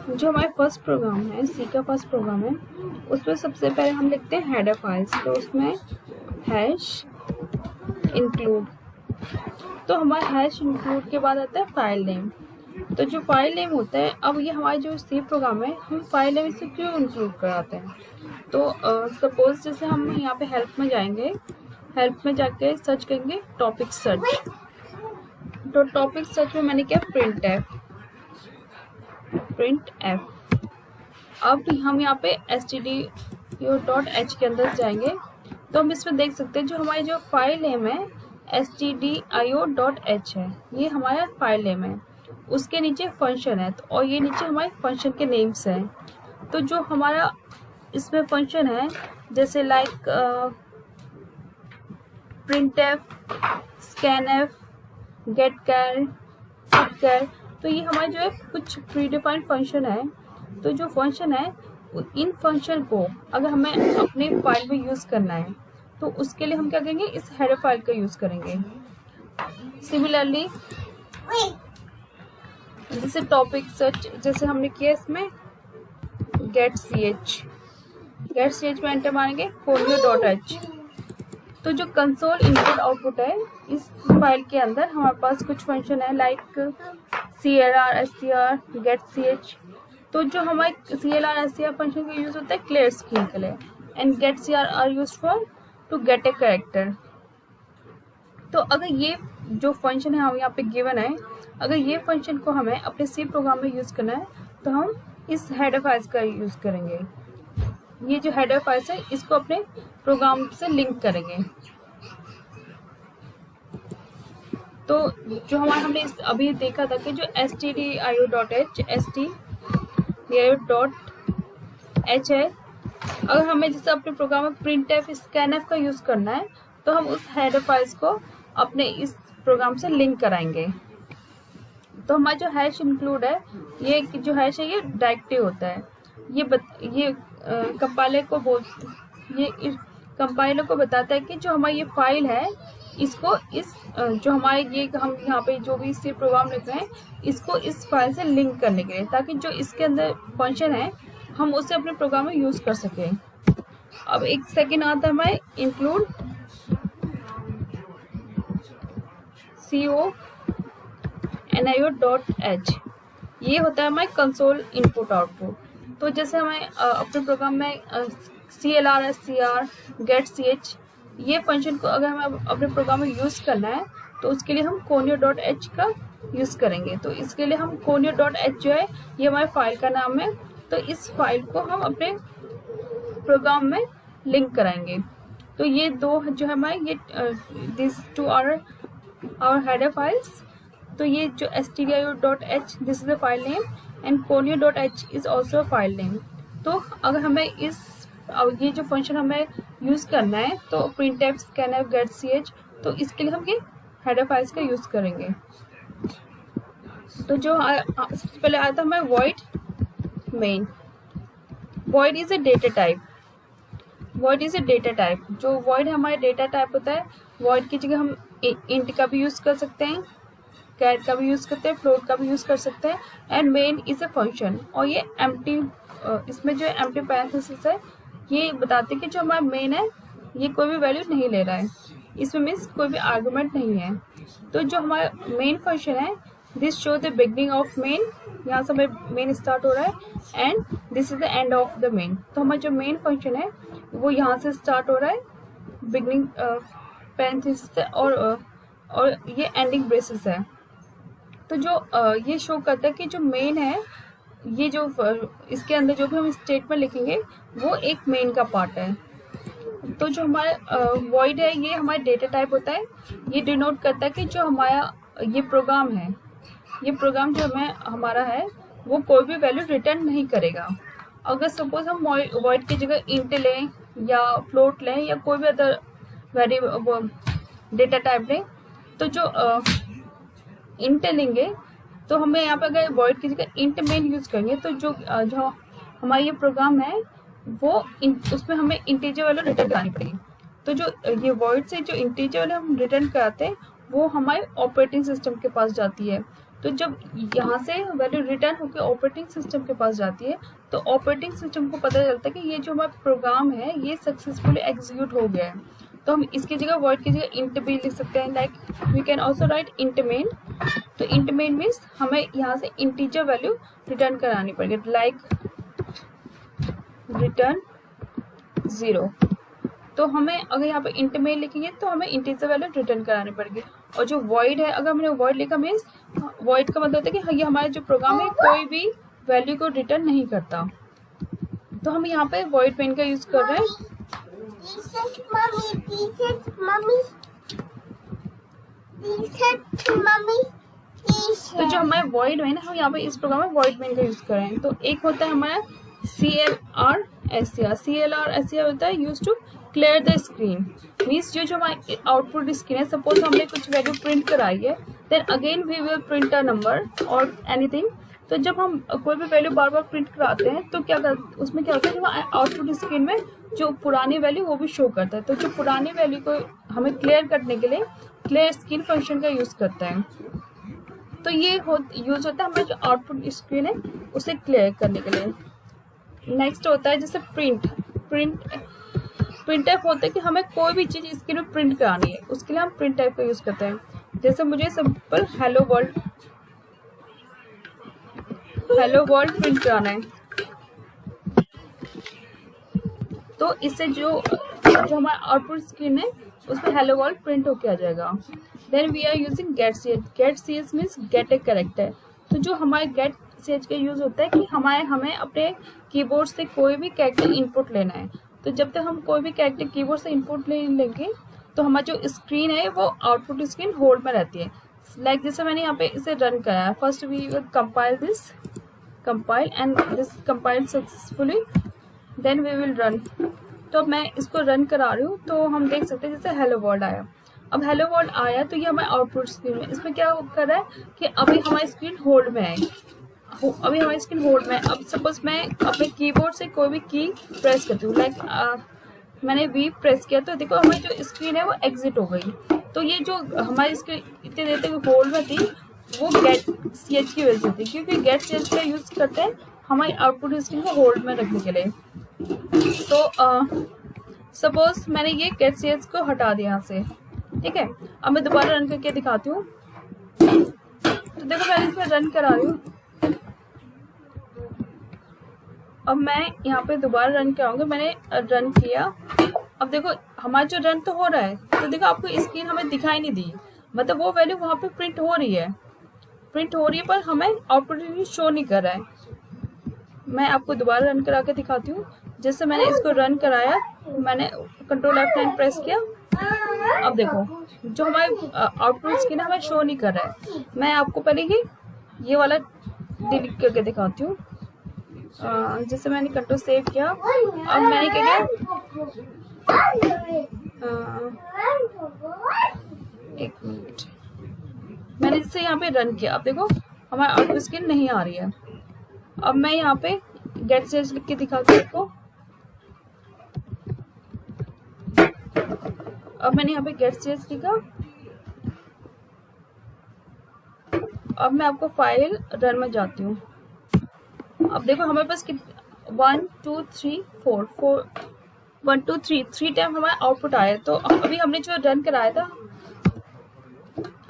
जो हमारा first programme है, सी का फर्स्ट प्रोग्राम है, उसमें सबसे पहले हम लिखते हैं हेडर फाइल्स। तो उसमें हैश इंक्लूड, तो हमारा हैश इंक्लूड के बाद आता है फाइल नेम। तो जो फाइल नेम होता है, अब ये हमारा जो सी प्रोग्राम है, हम फाइल नेम इसे क्यों इंक्लूड कराते हैं। तो सपोज जैसे हम यहाँ पे हेल्प में जाएंगे, हेल्प में जाके सर्च करेंगे टॉपिक सर्च। तो टॉपिक सर्च में मैंने किया प्रिंट एफ। अब हम यहाँ पे stdio.h के अंदर जाएंगे, तो हम इसमें देख सकते हैं जो हमारी जो फाइल नेम है stdio.h है, ये हमारा फाइल नेम है। उसके नीचे फंक्शन है, और ये नीचे हमारे फंक्शन के नेम्स हैं। तो जो हमारा इसमें फंक्शन है, जैसे like printf, scanf, getchar, putchar, तो ये हमारे जो है कुछ प्रीडिफाइंड फंक्शन है। तो जो फंक्शन है, इन फंक्शन को अगर हमें अपनी फाइल में यूज करना है, तो उसके लिए हम क्या करेंगे, इस हेडर फाइल का यूज करेंगे। सिमिलरली जैसे टॉपिक सर्च, जैसे हमने किया इसमें गेट ch में एंटर मारेंगे folio.h। तो जो कंसोल इनपुट आउटपुट है, इस फाइल के अंदर हमारे पास कुछ फंक्शन है like clr, str, get ch। तो जो हमारे clr, str फंक्शन का यूज होता है क्लियर स्क्रीन के लिए, and get cr are use for to get a character. तो अगर ये जो फंक्शन है हम यहाँ पे गिवन है, अगर ये फंक्शन को हमें अपने सी प्रोग्राम में यूज करना है, तो हम इस हेडर फाइल्स का यूज करेंगे। ये जो हेडर फाइल्स है, इसको अपने प्रोग्राम से लिंक करेंगे। तो जो हमारा हमने अभी देखा था कि जो stdio.h है, अगर हमें जैसे अपने प्रोग्राम में printf, scanf का यूज करना है, तो हम उस हेडर फाइल्स को अपने इस प्रोग्राम से लिंक कराएंगे। तो हमारा जो हैश इंक्लूड है, ये जो हैश है ये डायरेक्टिव होता है। ये कंपाइलर को बताता है कि जो हमारी ये फाइल है, इसको इस जो हमारे ये हम यहाँ पे जो भी सी प्रोग्राम लिख रहे हैं, इसको इस फाइल से लिंक करने के लिए, ताकि जो इसके अंदर फंक्शन है हम उसे अपने प्रोग्राम में यूज कर सकें। अब एक सेकेंड आता है हमारे इंक्लूड conio.h। ये होता है हमारे कंसोल इनपुट आउटपुट। तो जैसे हमें अपने प्रोग्राम में clr, str, get ch, ये फंक्शन को अगर हमें अपने प्रोग्राम में यूज करना है, तो उसके लिए हम conio.h का यूज करेंगे। तो इसके लिए हम conio.h जो है, ये हमारे फाइल का नाम है। तो इस फाइल को हम अपने प्रोग्राम में लिंक कराएंगे। तो ये दो जो है हमारे, ये this two our header files. तो ये जो stdio.h, this is the file name, and conio.h is also file name. तो अगर हमें ये जो फंक्शन हमें यूज करना है, तो printf, scanf, get ch, तो इसके लिए हम ये हेडर फाइल्स का यूज करेंगे। तो जो सबसे पहले आता है हमें void main। void is a data type. जो void हमारे डेटा टाइप होता है, void की जगह हम int का भी यूज कर सकते हैं, कैर का भी यूज करते हैं, फ्लोट का भी यूज कर सकते हैं, and main is a function. और ये एम्प्टी, इसमें जो एम्प्टी पैरेंथेसिस है, ये बताते हैं कि जो हमारा मेन है, ये कोई भी वैल्यू नहीं ले रहा है, इसमें मीन्स कोई भी आर्गुमेंट नहीं है। तो जो हमारा मेन फंक्शन है, this show the beginning of main, यहाँ से हमें मेन स्टार्ट हो रहा है, and this is the end of the main. तो हमारा जो मेन फंक्शन है, वो यहाँ से स्टार्ट हो रहा है बिगनिंग पैरेंथेसिस से, और ये एंडिंग ब्रेसेस है। तो जो ये शो करता है कि जो मेन है, ये जो इसके अंदर जो भी हम स्टेटमेंट लिखेंगे, वो एक मेन का पार्ट है। तो जो हमारा void है, ये हमारा डेटा टाइप होता है। ये डिनोट करता है कि जो हमारा ये प्रोग्राम है, ये प्रोग्राम जो हमारा है, वो कोई भी वैल्यू रिटर्न नहीं करेगा। अगर सपोज हम void की जगह int लें या फ्लोट लें या कोई भी अदर वेरिएबल डेटा टाइप लें, तो जो int लेंगे, तो हमें यहाँ पे अगर void की जगह int main यूज करेंगे, तो जो हमारा ये प्रोग्राम है, वो उसमें हमें इंटीजर वैल्यू रिटर्न करानी पड़ेगी। तो जो ये void से जो इंटीजर वैल्यू हम रिटर्न कराते हैं, वो हमारे ऑपरेटिंग सिस्टम के पास जाती है। तो जब यहाँ से वैल्यू रिटर्न होकर ऑपरेटिंग सिस्टम के पास जाती है तो ऑपरेटिंग सिस्टम को पता चलता है कि ये जो हमारा प्रोग्राम है ये सक्सेसफुली एग्जीक्यूट हो गया है। तो हम इसकी जगह वॉइड की जगह इंट भी लिख सकते हैं, like we can also write int main. तो इंट मेन मीन्स हमें यहाँ से इंटीजर वैल्यू रिटर्न करानी पड़ेगी, लाइक रिटर्न 0। तो हमें अगर यहाँ पे इंट मेन लिखेंगे तो हमें इंटीजर वैल्यू रिटर्न करानी पड़ेगी। और जो वॉइड है, अगर हमने वॉइड लिखा मीन्स वॉइड का मतलब होता है कि ये हमारा जो प्रोग्राम है कोई भी वैल्यू को रिटर्न नहीं करता। तो हम यहाँ पे वॉइड मेन का यूज कर रहे हैं। तो जो हमारा वॉइड मेन है, हम यहाँ पे इस प्रोग्राम में वॉइड मेन का यूज कर रहे हैं। तो एक होता है हमारा CLR SCR। CLR SCR होता है use to clear the screen, means जो हमारी आउटपुट स्क्रीन है, सपोज हमने कुछ वैल्यू प्रिंट कराई है, then again we will print a number और एनीथिंग। तो जब हम कोई भी वैल्यू बार बार प्रिंट कराते हैं तो उसमें क्या होता है, जो आउटपुट स्क्रीन में जो पुरानी वैल्यू वो भी शो करता है। तो जो पुरानी वैल्यू को हमें क्लियर करने के लिए क्लियर स्क्रीन फंक्शन का यूज करते हैं। तो ये यूज होता है हमारे जो आउटपुट स्क्रीन है उसे क्लियर करने के लिए। नेक्स्ट होता है जैसे प्रिंटफ होता है कि हमें कोई भी चीज स्क्रीन में प्रिंट करानी है, उसके लिए हम प्रिंटफ का यूज करते हैं। जैसे मुझे सिंपल हेलो वर्ल्ड प्रिंट कराना है, तो इससे जो हमारा आउटपुट स्क्रीन है उसमें हेलो वर्ल्ड प्रिंट होके आ जाएगा। Then we are using get ch means get a character. तो जो हमारे गेट ch का यूज होता है कि हमें अपने कीबोर्ड से कोई भी कैरेक्टर इनपुट लेना है। तो जब तक हम कोई भी कैरेक्टर कीबोर्ड से इनपुट ले लेंगे तो हमारा जो स्क्रीन है वो आउटपुट स्क्रीन होल्ड में रहती है। लाइक जैसे मैंने यहाँ पे इसे रन कराया, first we will compile and this compile successfully, then we will run. तो अब मैं इसको रन करा रही हूँ तो हम देख सकते हैं जैसे हेलो वर्ल्ड आया। अब हेलो वर्ल्ड आया तो ये हमारे आउटपुट स्क्रीन में, इसमें क्या कर रहा है कि अभी हमारी स्क्रीन होल्ड में है, अभी हमारी स्क्रीन होल्ड में है। अब सपोज मैं अपने कीबोर्ड से कोई भी की प्रेस करती हूँ, लाइक मैंने V प्रेस किया तो देखो हमारी जो स्क्रीन है वो एग्जिट हो गई। तो ये जो हमारी स्क्रीन इतने देर तक होल्ड में थी वो गेट ch की वजह से थी, क्योंकि गेट ch का यूज करते हैं हमारी आउटपुट स्क्रीन को होल्ड में रखने के लिए। तो सपोज मैंने ये गेट ch को हटा दिया यहाँ से, ठीक है। अब मैं दोबारा रन करके दिखाती हूँ। तो देखो मैं इसमें रन करा रही हूँ, अब मैं यहाँ पे दोबारा रन कराऊंगी। मैंने रन किया, अब देखो हमारा जो रन तो हो रहा है, तो देखो आपको स्क्रीन हमें दिखाई नहीं दी, मतलब वो वैल्यू वहाँ पे प्रिंट हो रही है पर हमें आउटपुट शो नहीं कर रहा है। मैं आपको दोबारा रन करा के दिखाती हूँ। जैसे मैंने इसको रन कराया, मैंने कंट्रोल F9 प्रेस किया, अब देखो जो हमारे आउटपुट स्क्रीन है हमें शो नहीं कर रहा है। मैं आपको पहले ये वाला डिलीट करके दिखाती हूँ। जैसे मैंने कंट्रोल सेव किया, अब मैंने क्या किया, एक मिनट, मैंने जैसे यहाँ पे रन किया, अब देखो हमारा आउटपुट स्क्रीन नहीं आ रही है। अब मैं यहाँ पे गेट ch लिख के दिखाती हूँ आपको। अब मैंने यहाँ पे गेट ch लिखा, अब मैं आपको फाइल रन में जाती हूँ। अब देखो हमारे पास 1 2 3 4 1 2 3 टाइम हमारा आउटपुट आया। तो अभी हमने जो रन कराया था,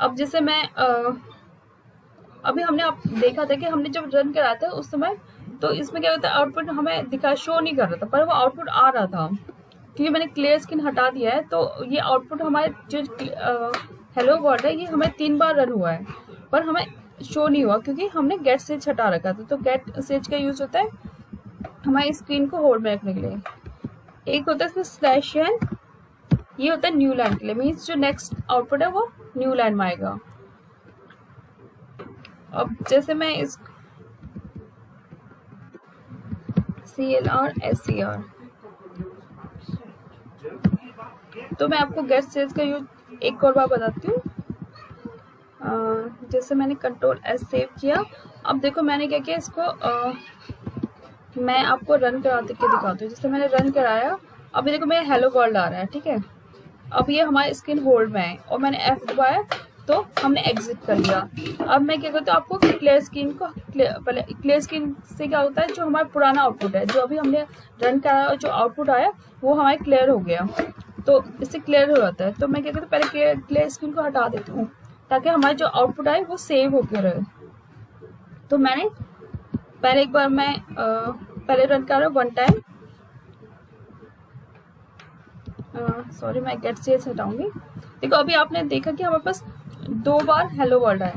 अब जैसे मैं अभी हमने देखा था कि हमने जब रन कराया था उस समय, तो इसमें क्या होता है आउटपुट हमें दिखा शो नहीं कर रहा था, पर वो आउटपुट आ रहा था क्योंकि मैंने क्लियर स्क्रीन हटा दिया है। तो ये आउटपुट हमारे जो हेलो वर्ल्ड है ये हमें 3 बार रन हुआ है, पर हमें शो नहीं हुआ क्योंकि हमने गेट ch हटा रखा था। तो गेट ch का यूज होता है हमारी स्क्रीन को होल्ड में रखने के लिए। एक होता है इसमें /n, ये होता है न्यू लाइन के लिए, मीन्स जो नेक्स्ट आउटपुट है वो न्यू लाइन में आएगा। अब जैसे मैं इस CLR SCR, तो मैं आपको गेट ch का यूज एक और बार बताती हूँ। जैसे मैंने कंट्रोल S सेव किया, अब देखो मैंने क्या किया, इसको मैं आपको रन करा के दिखाती हूँ। जैसे मैंने रन कराया, अब देखो मेरा हेलो वर्ल्ड आ रहा है, ठीक है। अब ये हमारी स्क्रीन होल्ड में है और मैंने F दबाया तो हमने एग्जिट कर लिया। अब मैं क्या करती हूँ, आपको क्लियर स्क्रीन को पहले क्लियर स्क्रीन से क्या होता है, जो हमारा पुराना आउटपुट है, जो अभी हमने रन करा और जो आउटपुट आया वो हमारे क्लियर हो गया, तो इससे क्लियर हो जाता है। तो मैं क्या करती हूँ, पहले क्लियर स्क्रीन को हटा देती हूँ ताकि हमारे जो आउटपुट आए वो सेव होकर रहे। तो मैंने पहले एक बार मैं पहले रन कर रहा हूँ वन टाइम, सॉरी मैं गेट सी एच हटाऊंगी। देखो अभी आपने देखा कि हमारे पास 2 बार हेलो वर्ल्ड आए,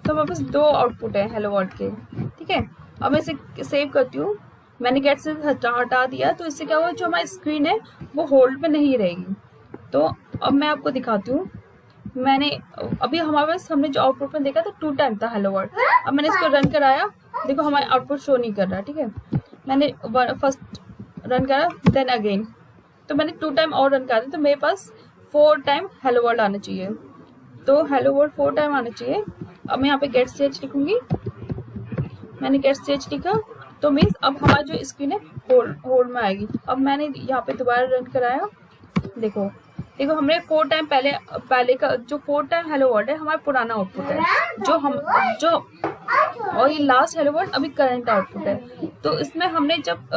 तो हमारे पास 2 आउटपुट है हेलो वर्ल्ड के, ठीक है। अब मैं इसे सेव करती हूँ, मैंने गेट से हटा दिया, तो इससे क्या हुआ, जो हमारी स्क्रीन है वो होल्ड पे नहीं रहेगी। तो अब मैं आपको दिखाती हूँ, मैंने अभी हमारे पास हमने जो आउटपुट में देखा था 2 टाइम था हेलो वर्ल्ड। अब मैंने इसको रन कराया, देखो हमारा आउटपुट शो नहीं कर रहा, ठीक है। मैंने फर्स्ट रन करा देन अगेन, तो मैंने 2 टाइम और रन करा, तो मेरे पास 4 टाइम हेलो वर्ल्ड आना चाहिए। तो हेलो वर्ल्ड 4 टाइम आना चाहिए। अब मैं यहाँ पे गेट ch लिखूंगी, मैंने गेट ch लिखा, तो मीन्स अब हमारा जो स्क्रीन है होल्ड में आएगी। अब मैंने यहाँ पे दोबारा रन कराया, देखो हमने 4 टाइम पहले का जो 4 टाइम हेलो वर्ल्ड है हमारा पुराना आउटपुट है, जो और ये लास्ट हेलो वर्ल्ड अभी करंट आउटपुट है। तो इसमें हमने जब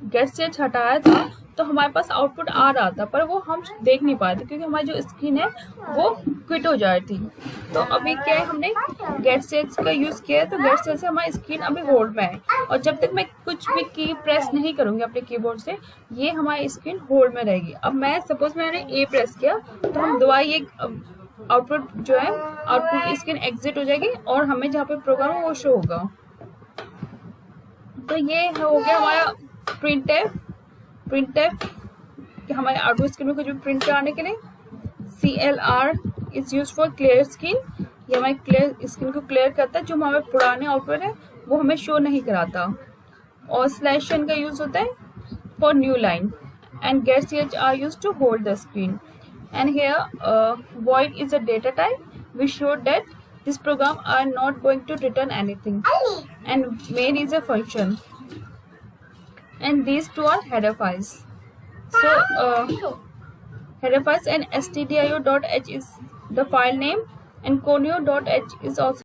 गेट ch हटाया था तो हमारे पास आउटपुट आ रहा था, पर वो हम देख नहीं पाए थे क्योंकि हमारी जो स्क्रीन है वो क्विट हो जा रही थी। तो अभी क्या है, हमने गेट ch का यूज किया है, तो गेट ch से हमारी स्क्रीन अभी होल्ड में है, और जब तक मैं कुछ भी की प्रेस नहीं करूंगी अपने कीबोर्ड से, ये हमारी स्क्रीन होल्ड में रहेगी। अब मैं सपोज मैंने ए प्रेस किया, तो हम दोबारा ये आउटपुट जो है आउटपुट स्क्रीन एग्जिट हो जाएगी और हमें जहाँ पे प्रोग्राम है वो शो होगा। तो ये हो गया हमारा प्रिंटफ कि हमारे आउटपुट स्क्रीन में कुछ भी प्रिंट कराने के लिए। CLR is use for clear screen, ये हमारे क्लियर स्क्रीन को क्लियर करता है, जो हमारे पुराने आउटपुट है वो हमें शो नहीं कराता। और /n का यूज होता है for new line, and get ch are use to hold the screen. And here void is a data type, we showed that this program are not going to return anything, and main is a function, and these two are header files. So header files and stdio.h is the file name, and conio.h is also